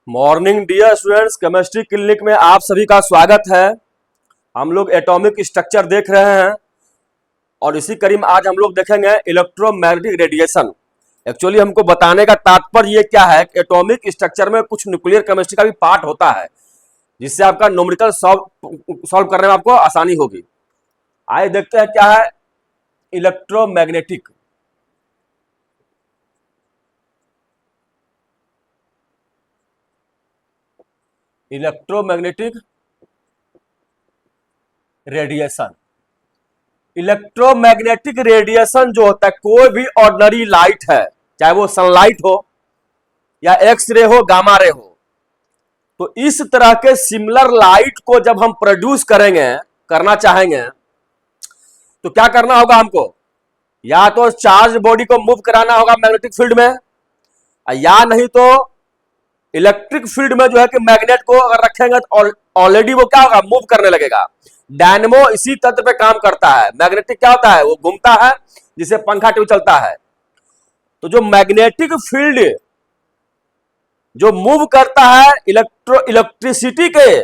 Morning dear students, chemistry clinic में आप सभी का स्वागत है। हम लोग एटॉमिक स्ट्रक्चर देख रहे हैं और इसी कड़ी में आज हम लोग देखेंगे इलेक्ट्रोमैग्नेटिक रेडिएशन। एक्चुअली हमको बताने का तात्पर्य ये क्या है कि एटॉमिक स्ट्रक्चर में कुछ न्यूक्लियर केमिस्ट्री का भी पार्ट होता है जिससे आपका न्यूमेरिकल सॉल्व करने में आपको आसानी होगी। आइए देखते हैं क्या है electromagnetic. Electromagnetic radiation. Electromagnetic radiation जो होता है, कोई भी ऑर्डिनरी लाइट है, चाहे वो सनलाइट हो या एक्स रे हो, गामा रे हो, तो इस तरह के सिमिलर लाइट को जब हम प्रोड्यूस करना चाहेंगे तो क्या करना होगा हमको? या तो चार्ज बॉडी को मूव कराना होगा मैग्नेटिक फील्ड में, या नहीं तो इलेक्ट्रिक फील्ड में जो है कि मैग्नेट को अगर रखेंगे तो ऑलरेडी वो क्या होगा, मूव करने लगेगा। डायनेमो इसी तंत्र पे काम करता है। मैग्नेटिक क्या होता है, वो घूमता है जिससे पंखा ट्यूब चलता है। तो जो मैग्नेटिक फील्ड जो मूव करता है इलेक्ट्रिसिटी के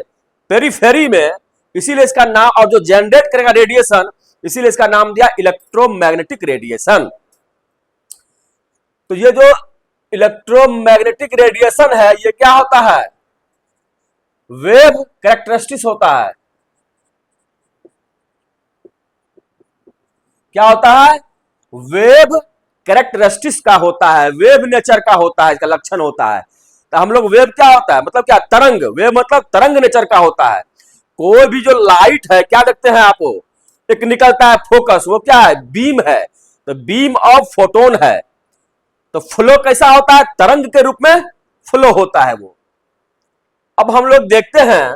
पेरीफेरी में, इसीलिए इसका नाम, और जो जनरेट करेगा रेडिएशन, इसीलिए इसका नाम दिया इलेक्ट्रोमैग्नेटिक रेडिएशन। तो ये जो इलेक्ट्रोमैग्नेटिक रेडिएशन है, ये क्या होता है? वेव कैरेक्टरिस्टिक्स होता है। क्या होता है? वेव कैरेक्टरिस्टिक्स का होता है, वेव नेचर का होता है, इसका लक्षण होता है। तो हम लोग वेव क्या होता है, मतलब क्या, तरंग। वेव मतलब तरंग नेचर का होता है। कोई भी जो लाइट है, क्या देखते हैं आप, एक निकलता है फोकस, वो क्या है, बीम है। तो बीम ऑफ फोटोन है। तो फ्लो कैसा होता है? तरंग के रूप में फ्लो होता है वो। अब हम लोग देखते हैं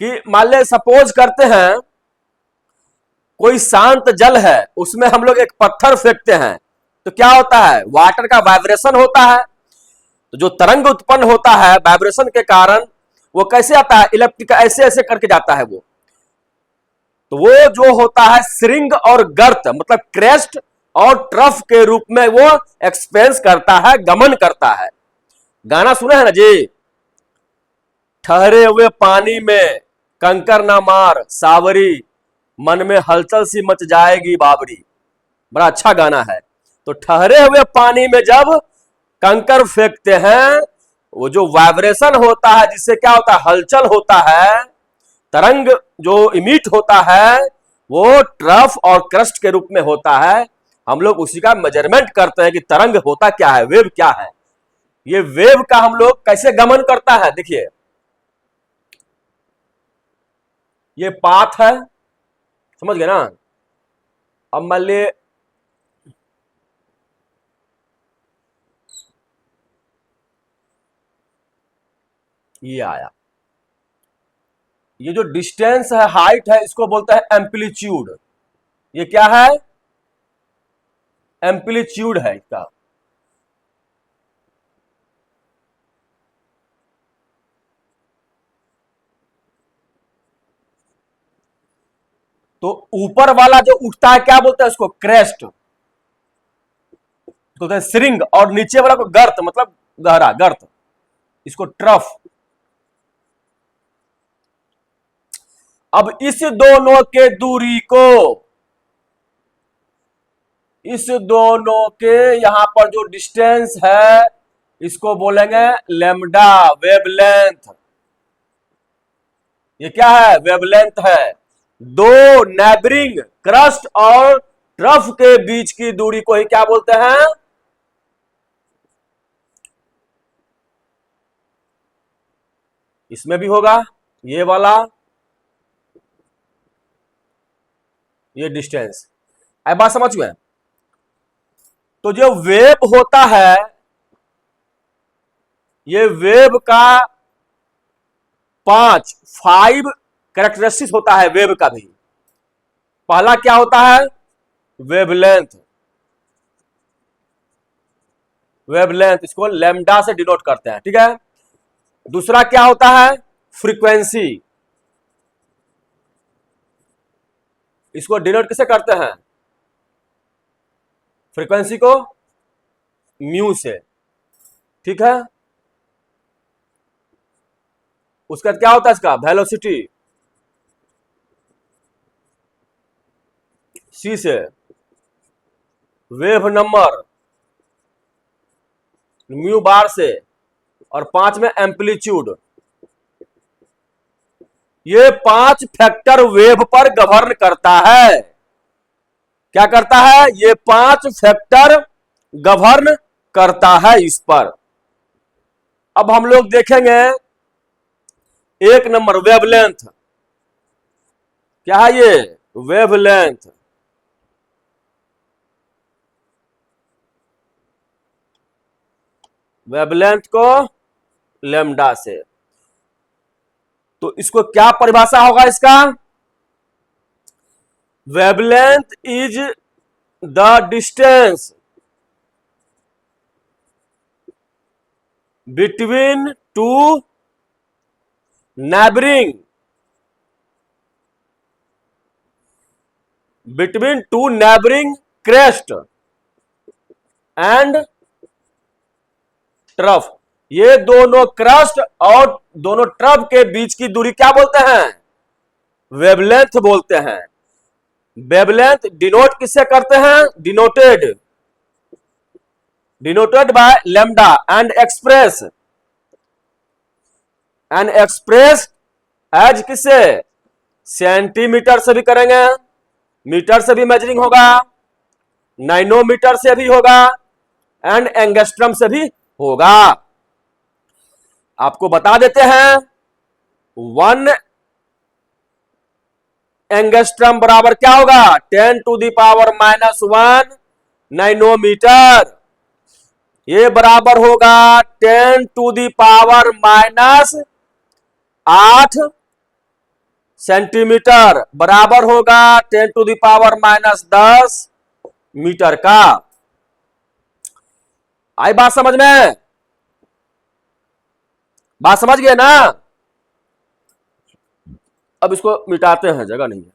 कि मान ले, सपोज करते हैं कोई शांत जल है, उसमें हम लोग एक पत्थर फेंकते हैं, तो क्या होता है? वाटर का वाइब्रेशन होता है। तो जो तरंग उत्पन्न होता है वाइब्रेशन के कारण, वो कैसे आता है? इलेक्ट्रिक ऐसे ऐसे करके जाता है वो। तो वो जो होता है श्रिंग और गर्त, मतलब क्रेस्ट और ट्रफ के रूप में वो एक्सपेंस करता है, गमन करता है। गाना सुना है ना जी, ठहरे हुए पानी में कंकर ना मार सावरी, मन में हलचल सी मच जाएगी बाबरी। बड़ा अच्छा गाना है। तो ठहरे हुए पानी में जब कंकर फेंकते हैं, वो जो वाइब्रेशन होता है, जिससे क्या होता है, हलचल होता है, तरंग जो इमिट होता है, वो ट्रफ और क्रस्ट के रूप में होता है। हम लोग उसी का मेजरमेंट करते हैं कि तरंग होता क्या है, वेव क्या है। ये वेव का हम लोग कैसे गमन करता है, देखिए ये पाथ है, समझ गए ना। अब मान लीजिए ये आया, ये जो डिस्टेंस है, हाइट है, इसको बोलता है एम्पलीट्यूड। ये क्या है? एम्पलीट्यूड है इसका। तो ऊपर वाला जो उठता है, क्या बोलते हैं उसको? क्रेस्ट, बोलते हैं श्रिंग। और नीचे वाला को गर्त, मतलब गहरा गर्त, इसको ट्रफ। अब इस दोनों के दूरी को, इस दोनों के यहां पर जो डिस्टेंस है, इसको बोलेंगे लेमडा, वेवलेंथ। ये क्या है? वेवलेंथ है। दो नेबरिंग क्रस्ट और ट्रफ के बीच की दूरी को ही क्या बोलते हैं? इसमें भी होगा ये वाला, ये डिस्टेंस। अब बात समझ गए? तो जो वेव होता है, ये वेव का 5 कैरेक्टरिस्टिक्स होता है वेव का भी। पहला क्या होता है? वेवलेंथ। वेवलेंथ, इसको लैम्डा से डिनोट करते हैं, ठीक है। दूसरा क्या होता है? फ्रीक्वेंसी। इसको डिनोट किसे करते हैं? फ्रीक्वेंसी को म्यू से, ठीक है। उसका क्या होता है इसका वेलोसिटी, सी से वेव नंबर म्यू बार से, और 5 में एम्पलीट्यूड। ये 5 फैक्टर वेव पर गवर्न करता है। क्या करता है? ये 5 फैक्टर गवर्न करता है इस पर। अब हम लोग देखेंगे 1 नंबर वेवलेंथ। क्या है ये? वेवलेंथ। वेवलेंथ को लैम्डा से, तो इसको क्या परिभाषा होगा इसका? Wavelength is the distance between two neighbouring crest and trough. ये दोनों क्रस्ट और दोनों ट्रफ के बीच की दूरी क्या बोलते हैं? वेवलेंथ बोलते हैं। वेवलेंथ डिनोट किससे करते हैं? Denoted by lambda and express as किससे? सेंटीमीटर से भी करेंगे, मीटर से भी मेजरिंग होगा, नाइनोमीटर से भी होगा, एंड एंगस्ट्रम से भी होगा। आपको बता देते हैं 1 एंगस्ट्रम बराबर क्या होगा? 10⁻⁻1 नैनोमीटर। ये बराबर होगा 10⁻⁻8 सेंटीमीटर, बराबर होगा 10⁻⁻10 मीटर का। आई बात समझ में? बात समझ गए ना? अब इसको मिटाते हैं, जगह नहीं है।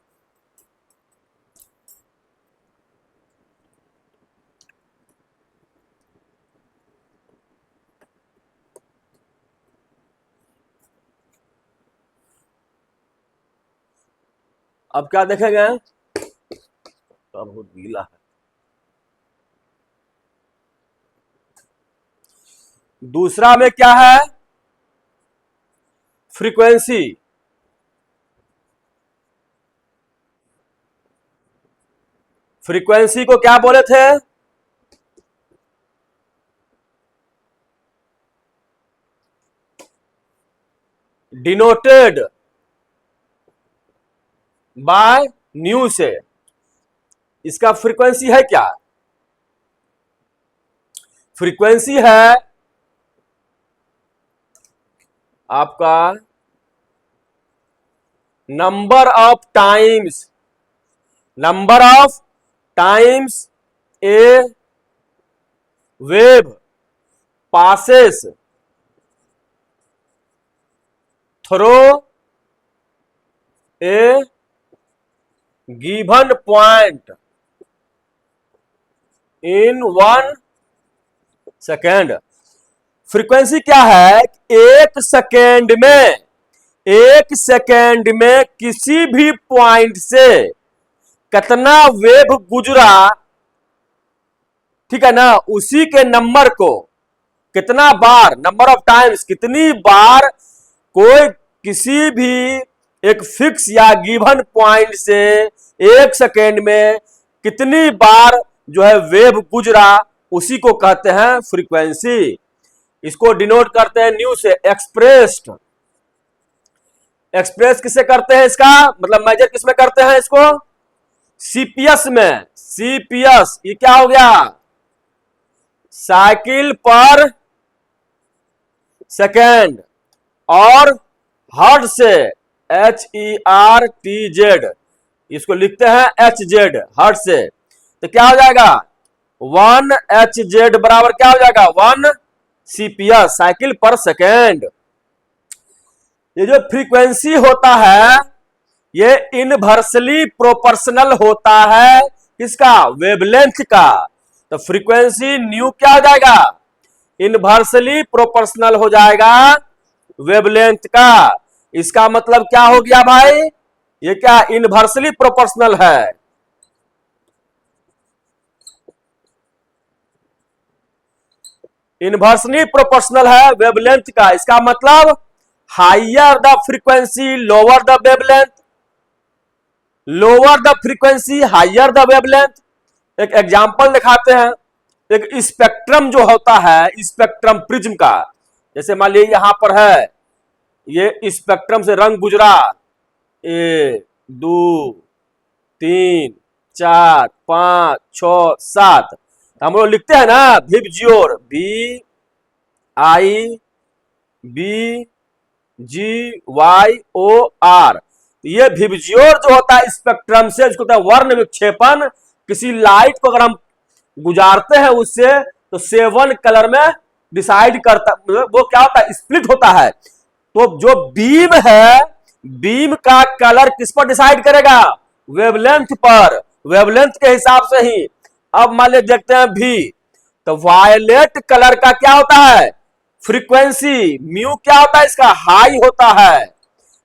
अब क्या देखेंगे? तो बहुत गीला है। दूसरा में क्या है? फ्रीक्वेंसी। फ्रीक्वेंसी को क्या बोले थे? डिनोटेड बाय न्यू से। इसका फ्रीक्वेंसी है क्या? फ्रीक्वेंसी है आपका number of times A wave passes through a given point in 1 second. Frequency क्या है? एक सेकेंड में किसी भी पॉइंट से कितना वेव गुजरा, ठीक है ना, उसी के नंबर को कितना बार, नंबर ऑफ टाइम्स, कितनी बार कोई किसी भी एक फिक्स या गिवन पॉइंट से 1 सेकेंड में कितनी बार जो है वेव गुजरा, उसी को कहते हैं फ्रीक्वेंसी। इसको डिनोट करते हैं न्यू से। एक्सप्रेस किससे करते हैं? इसका मतलब मेजर किसमें करते हैं इसको? सीपीएस में। सीपीएस ये क्या हो गया? साइकिल पर सेकेंड। और हर्ट्ज से HERTZ, इसको लिखते हैं HZ, हर्ट्ज से। तो क्या हो जाएगा? 1 HZ बराबर क्या हो जाएगा? 1 CPS, साइकिल पर सेकेंड। ये जो फ्रीक्वेंसी होता है ये इनवर्सली प्रोपोर्शनल होता है किसका? वेवलेंथ का। तो फ्रीक्वेंसी न्यू क्या हो जाएगा? इनवर्सली प्रोपोर्शनल हो जाएगा वेवलेंथ का। इसका मतलब क्या हो गया भाई, ये क्या इनवर्सली प्रोपोर्शनल है। इनवर्सली प्रोपोर्शनल है वेवलेंथ का। इसका मतलब higher the frequency lower the wavelength, lower the frequency higher the wavelength. एक एग्जांपल दिखाते हैं। एक स्पेक्ट्रम जो होता है, स्पेक्ट्रम प्रिज्म का, जैसे मान लीजिए यहां पर है, ये स्पेक्ट्रम से रंग गुजरा, 1 2 3 4 5 6 7, हम लोग लिखते हैं ना विबजियोर, VIBGYOR। ये विबजियोर जो होता है स्पेक्ट्रम से, जिसको होता है वर्ण विक्षेपन। किसी लाइट को अगर हम गुजारते हैं उससे, तो 7 कलर में डिसाइड करता, वो क्या होता है, स्प्लिट होता है। तो जो बीम है, बीम का कलर किस पर डिसाइड करेगा, वेवलेंथ पर, वेवलेंथ के हिसाब से ही। अब मान लीजिए देखते हैं भी, तो वायलेट कलर का क्या होता है, फ्रीक्वेंसी म्यू क्या होता है, इसका हाई होता है।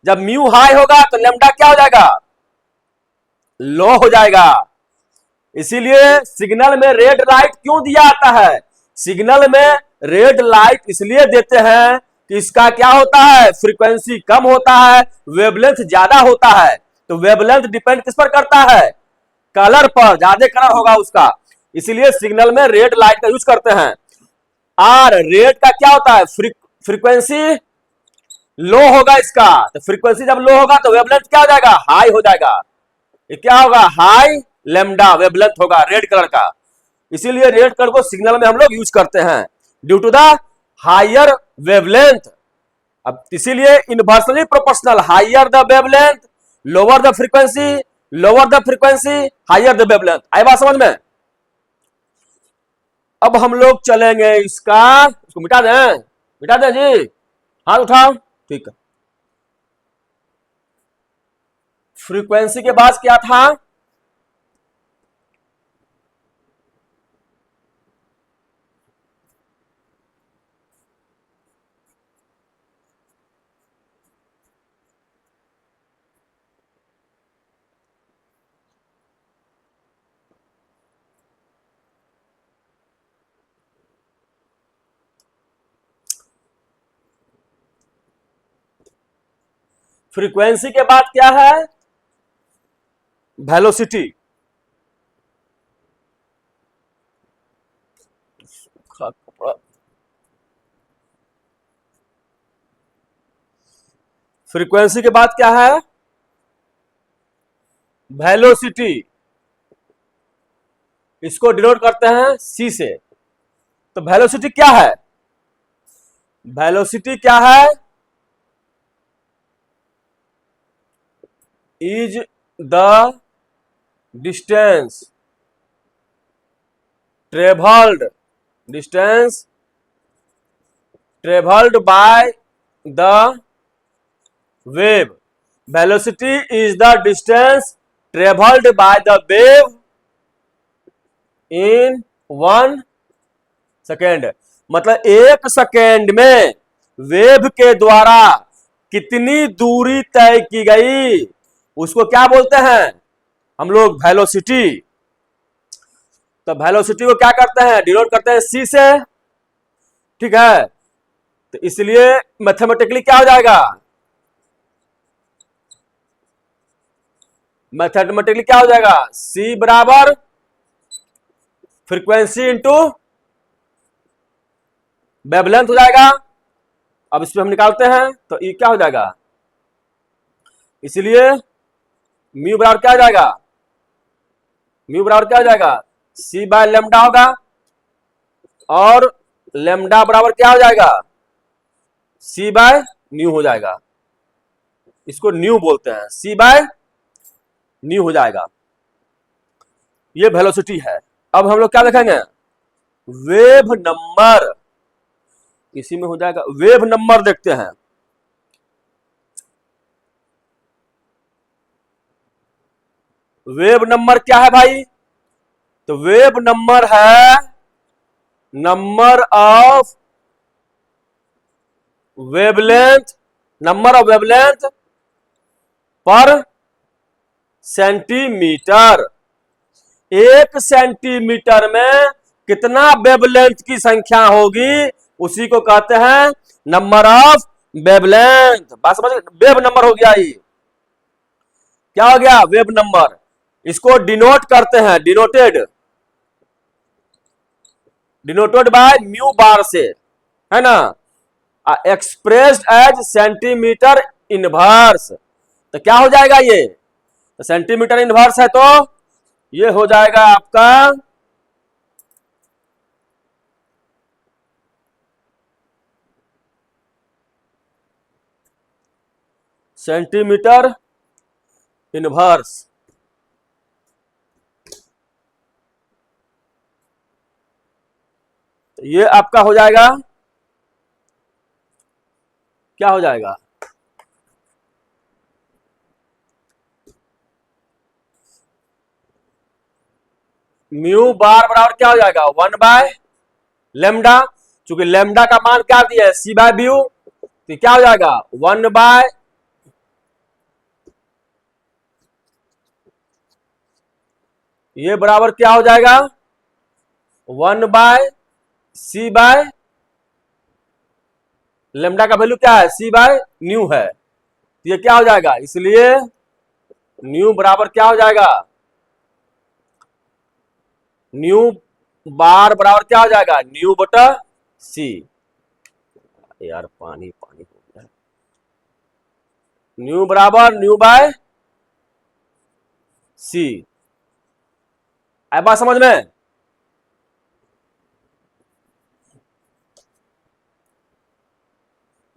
जब म्यू हाई होगा तो लेमडा क्या हो जाएगा, लो हो जाएगा। इसीलिए सिग्नल में रेड लाइट क्यों दिया आता है, सिग्नल में रेड लाइट इसलिए देते हैं कि इसका क्या होता है, फ्रीक्वेंसी कम होता है, वेवलेंथ ज्यादा होता है। तो वेवलेंथ डिपेंड किस पर करता है, कलर पर, ज्यादा कलर होगा उसका, इसलिए सिग्नल में रेड लाइट का यूज करते हैं। और रेड का क्या होता है, फ्रीक्वेंसी लो होगा इसका, तो फ्रीक्वेंसी जब लो होगा तो वेवलेंथ क्या हो जाएगा, हाई हो जाएगा। ये क्या होगा, हाई लेमडा वेवलेंथ होगा रेड कलर का। इसीलिए रेड कलर को सिग्नल में हम लोग यूज करते हैं, due to the higher wavelength. अब इसीलिए inversely proportional, higher the wavelength lower the frequency, lower the frequency higher the wavelength. आई बात समझ में। अब हम लोग चलेंगे इसको मिटा दें, मिटा दें जी, हाथ उठाओ, ठीक है। फ्रीक्वेंसी के बाद क्या था, फ्रीक्वेंसी के बाद क्या है, वेलोसिटी। फ्रीक्वेंसी के बाद क्या है, वेलोसिटी। इसको डिनोट करते हैं सी से। तो वेलोसिटी क्या है, वेलोसिटी क्या है, is the distance travelled, distance travelled by the wave. Velocity is the distance travelled by the wave in 1 second. मतलब 1 सेकेंड में वेव के द्वारा कितनी दूरी तय की गई, उसको क्या बोलते हैं हम लोग, वेलोसिटी। तो वेलोसिटी को क्या करते हैं, डिनोट करते हैं सी से, ठीक है। तो इसलिए मैथमेटिकली क्या हो जाएगा, मैथमेटिकली क्या हो जाएगा, सी बराबर फ्रीक्वेंसी इंटू वेवलेंथ हो जाएगा। अब इसमें हम निकालते हैं तो ये क्या हो जाएगा, इसलिए म्यू बराबर क्या हो जाएगा, म्यू बराबर क्या हो जाएगा, सी बाय लेमडा होगा, और लेमडा बराबर क्या हो जाएगा, सी बाय न्यू हो जाएगा। इसको न्यू बोलते हैं, सी बाय न्यू हो जाएगा। ये वेलोसिटी है। अब हम लोग क्या देखेंगे, वेव नंबर, इसी में हो जाएगा, वेव नंबर देखते हैं। वेव नंबर क्या है भाई, तो वेव नंबर है number of wavelength number of wavelength पर सेंटीमीटर। 1 सेंटीमीटर में कितना वेवलेंथ की संख्या होगी, उसी को कहते हैं नंबर ऑफ वेवलेंथ। बात समझ, वेव नंबर हो गया ये। क्या हो गया? Wave number. इसको डिनोट करते हैं, डिनोटेड बाय म्यू बार से, है ना, एक्सप्रेस्ड एज सेंटीमीटर इनवर्स। तो क्या हो जाएगा ये? तो सेंटीमीटर इनवर्स है तो ये हो जाएगा आपका सेंटीमीटर इनवर्स। ये आपका हो जाएगा, क्या हो जाएगा? म्यू बार बराबर क्या हो जाएगा? 1/λ। चूंकि लेमडा का मान क्या दिया है? c/म्यू। तो क्या हो जाएगा? 1/, ये बराबर क्या हो जाएगा? 1/c/, लेमडा का वैल्यू क्या है? c/न्यू है। तो ये क्या हो जाएगा? इसलिए न्यू बराबर क्या हो जाएगा? न्यू बार बराबर क्या हो जाएगा? न्यू बटा सी। यार पानी पानी हो गया। न्यू बराबर न्यू बाय सी। आई बात समझ में?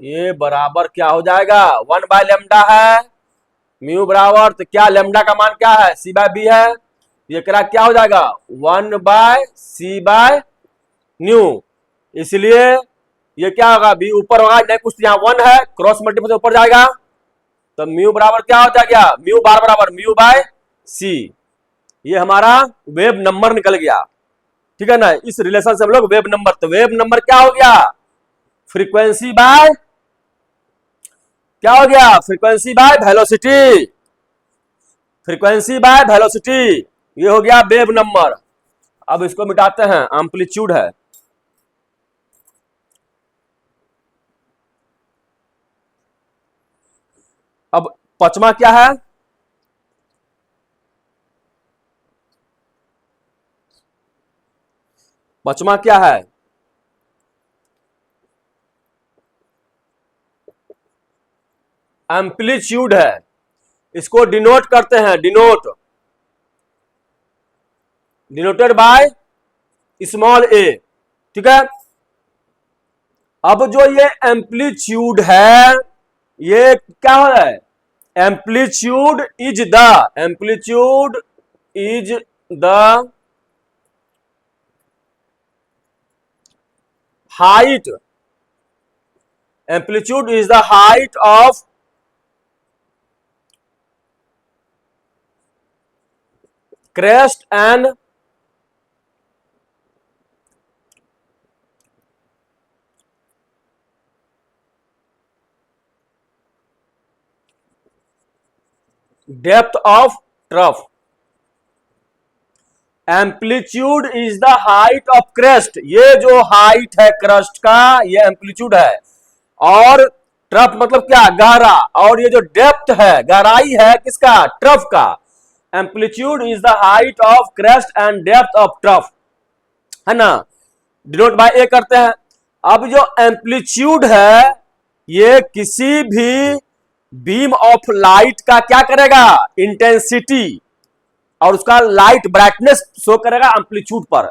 ये बराबर क्या हो जाएगा? 1/λ है, म्यू बराबर, तो क्या लेमडा का मान क्या है? c/b है। ये करा क्या हो जाएगा? 1/c/न्यू। इसलिए ये क्या होगा? बी ऊपर होगा, नहीं कुछ यहाँ 1 है, क्रॉस मल्टीपल से ऊपर जाएगा, तो म्यू बराबर क्या हो जाएगा? म्यू बार बराबर म्यू बाय सी। ये हमारा वेव नंबर निकल गया, ठीक है ना। इस रिलेशन से हम लोग वेव नंबर, तो वेव नंबर क्या हो गया? फ्रीक्वेंसी बाय क्या हो गया? Frequency by velocity. Frequency by velocity, ये हो गया वेव नंबर। अब इसको मिटाते हैं, एम्पलीट्यूड है। अब पचमा क्या है? पचमा क्या है? एम्पलीट्यूड है। इसको डिनोट करते हैं, डिनोटेड बाय स्मॉल ए, ठीक है। अब जो ये एम्पलीट्यूड है, ये क्या हो रहा है? Amplitude is the height, amplitude is the height of crest and depth of trough। Amplitude is the height of crest, ये जो हाइट है क्रस्ट का, ये एम्पलीट्यूड है। और ट्रफ मतलब क्या? गहरा। और ये जो डेप्थ है, गहराई है किसका? ट्रफ का। Amplitude is the height of crest and depth of trough, है ना। डिनोट बाय ए करते हैं। अब जो एम्पलीट्यूड है, ये किसी भी बीम ऑफ लाइट का क्या करेगा? इंटेंसिटी और उसका लाइट ब्राइटनेस शो करेगा एम्पलीट्यूड पर।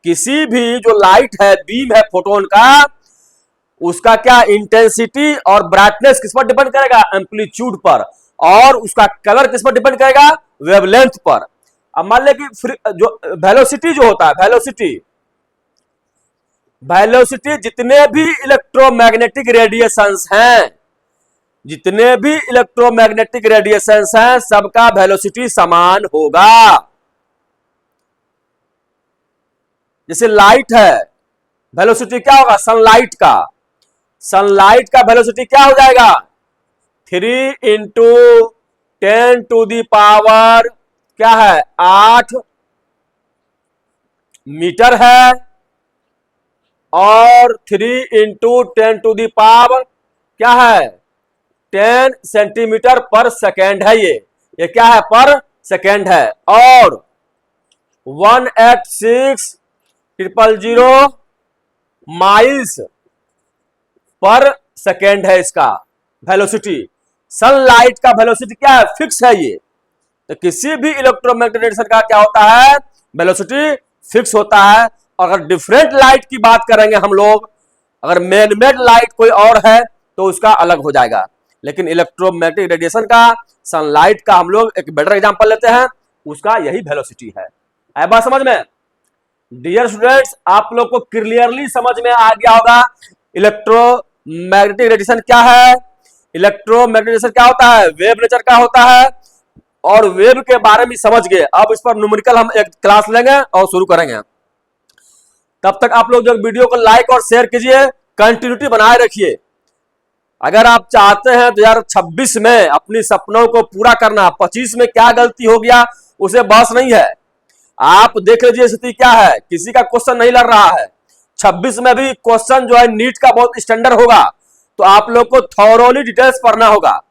किसी भी जो लाइट है, बीम है फोटोन का, उसका क्या इंटेंसिटी और ब्राइटनेस किस पर डिपेंड करेगा? एम्पलीट्यूड पर। और उसका कलर किस पर डिपेंड करेगा? वेवलेंथ पर। अब मान ले कि जो वेलोसिटी जो होता है, वेलोसिटी जितने भी इलेक्ट्रोमैग्नेटिक रेडिएशंस हैं, जितने भी इलेक्ट्रोमैग्नेटिक रेडिएशंस हैं, सबका वेलोसिटी समान होगा। जैसे लाइट है, वेलोसिटी क्या होगा? सनलाइट का वेलोसिटी क्या हो जाएगा? 3 × 10⁻⁸ क्या है 8 मीटर है, और 3 × 10⁻, क्या है 10 सेंटीमीटर पर सेकेंड है। ये क्या है पर सेकेंड है। और 186,000 माइल्स पर सेकेंड है इसका वेलोसिटी। सनलाइट का वेलोसिटी क्या है फिक्स है ये। तो किसी भी इलेक्ट्रोमैग्नेटिक रेडिएशन का क्या होता है वेलोसिटी फिक्स होता है। और अगर डिफरेंट लाइट की बात करेंगे हम लोग, अगर मैन-मेड लाइट कोई और है तो उसका अलग हो जाएगा। लेकिन इलेक्ट्रोमैग्नेटिक रेडिएशन का, सनलाइट का हम लोग एक बेटर एग्जांपल लेते हैं, उसका यही वेलोसिटी है। आई बात समझ में? डियर स्टूडेंट्स, आप लोग को क्लियरली समझ में आ गया होगा इलेक्ट्रोमैग्नेटिक रेडिएशन क्या है। इलेक्ट्रोमैग्नेटिक रेडिएशन क्या होता है, वेव नेचर का होता है, और वेव के बारे में समझ गए। अब इस पर न्यूमेरिकल हम एक क्लास लेंगे और शुरू करेंगे। तब तक आप लोग जो वीडियो को लाइक और शेयर कीजिए, कंटिन्यूटी बनाए रखिए। अगर आप चाहते हैं 2026 में अपनी सपनों को पूरा करना, 25 में क्या गलती हो गया उसे बहस नहीं है। आप देख लीजिए स्थिति क्या है, किसी का क्वेश्चन नहीं लड़ रहा है। 26 में भी क्वेश्चन जो है नीट का बहुत स्टैंडर्ड होगा, तो आप लोग को थॉरोली डिटेल्स पढ़ना होगा।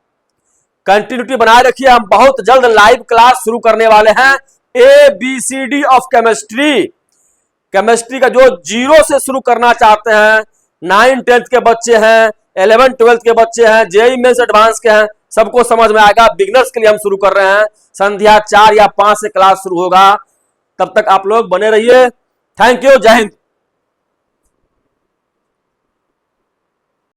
कंटिन्यूटी बनाए रखिए। हम बहुत जल्द लाइव क्लास शुरू करने वाले हैं ABCD ऑफ केमिस्ट्री। केमिस्ट्री का जो 0 से शुरू करना चाहते हैं, 9, 10th के बच्चे हैं, 11, 12th के बच्चे हैं, जेईई मेंस एडवांस के हैं, सबको समझ में आएगा। बिगिनर्स के लिए हम शुरू कर रहे हैं, संध्या 4 या 5 से क्लास शुरू होगा। तब तक आप लोग बने रहिए। थैंक यू, जय हिंद।